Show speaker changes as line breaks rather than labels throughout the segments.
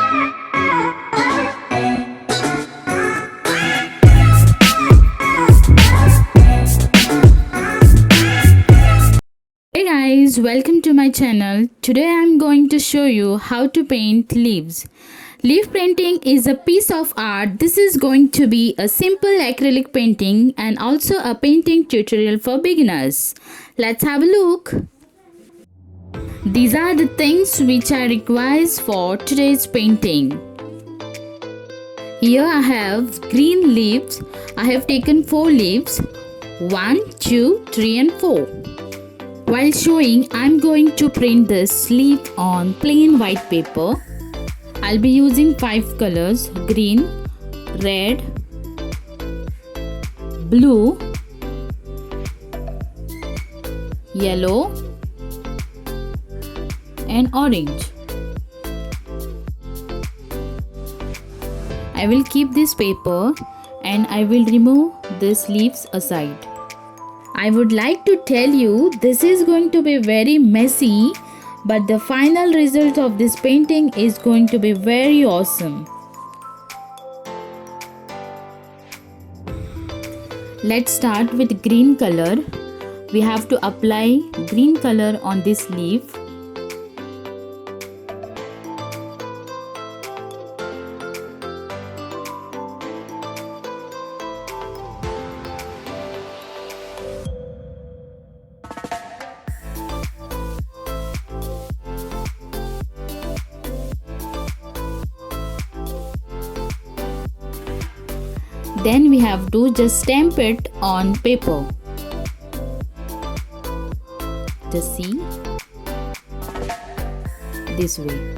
Hey guys, welcome to my channel. Today I am going to show you how to paint leaves. Leaf painting is a piece of art. This is going to be a simple acrylic painting and also a painting tutorial for beginners. Let's have a look. These are the things which are required for today's painting. Here I have green leaves. I have taken 4 leaves. 1, 2, 3 and 4. While showing, I'm going to print this leaf on plain white paper. I'll be using 5 colors: green, red, blue, yellow and orange. I will keep this paper and I will remove these leaves aside. I would like to tell you this is going to be very messy, but the final result of this painting is going to be very awesome. Let's start with green color. We have to apply green color on this leaf. Then we have to just stamp it on paper. Just see, this way.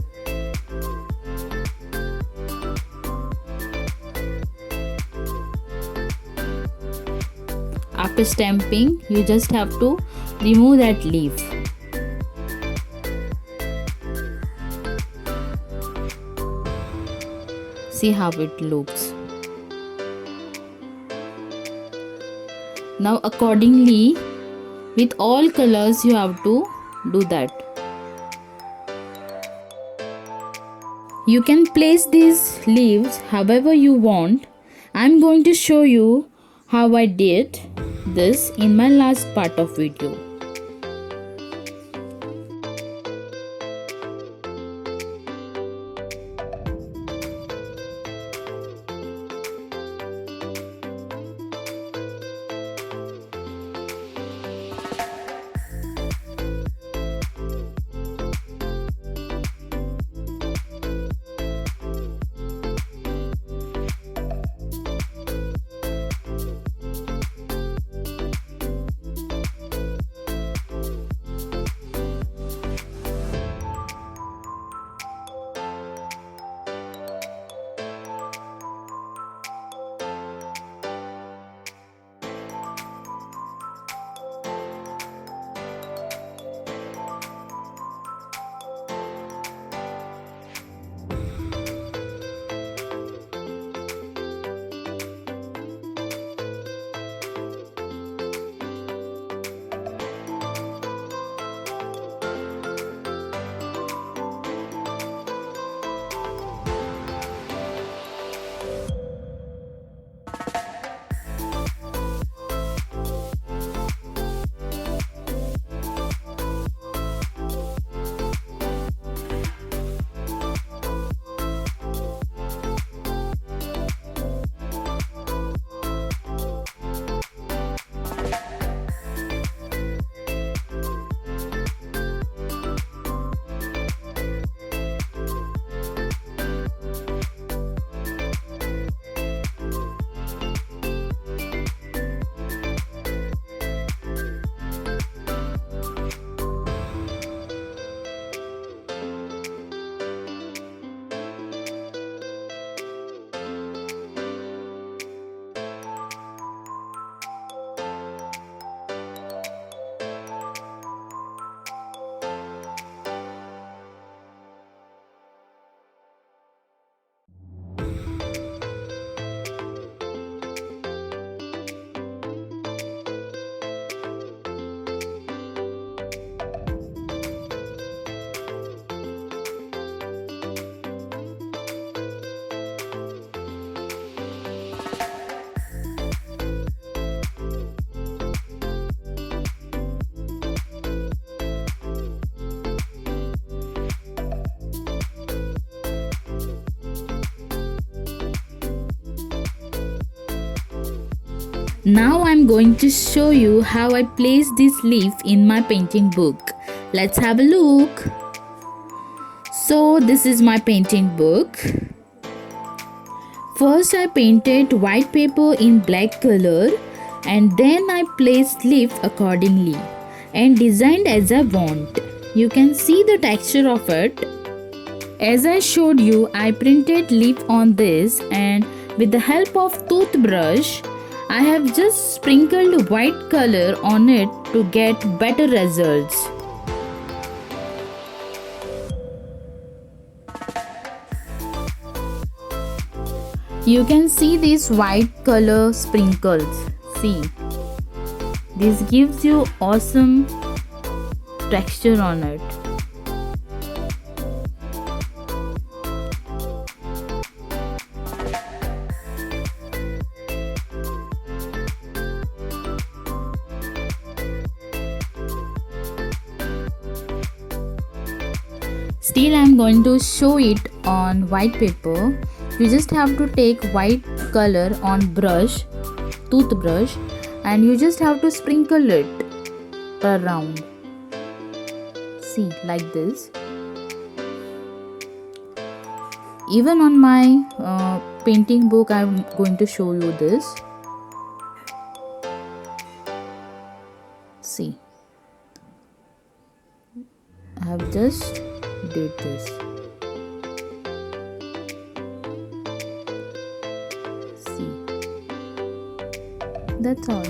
After stamping, you just have to remove that leaf. See how it looks. Now accordingly, with all colors you have to do that. You can place these leaves however you want. I'm going to show you how I did this in my last part of video. Now I'm going to show you how I place this leaf in my painting book. Let's have a look. So this is my painting book. First I painted white paper in black color and then I placed leaf accordingly and designed as I want. You can see the texture of it. As I showed you, I printed leaf on this and with the help of toothbrush, I have just sprinkled white color on it to get better results. You can see these white color sprinkles. See, this gives you awesome texture on it. Still, I am going to show it on white paper. You just have to take white color on toothbrush, and you just have to sprinkle it around. See, like this. Even on my painting book, I am going to show you this. See, I have just did this. See, that's all.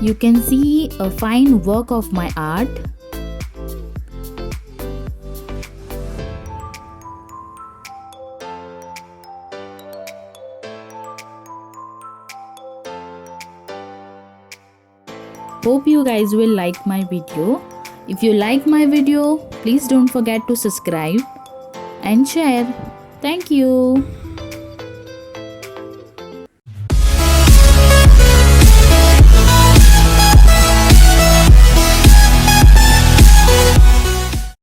You can see a fine work of my art. Hope you guys will like my video. If you like my video, please don't forget to subscribe and share. Thank you.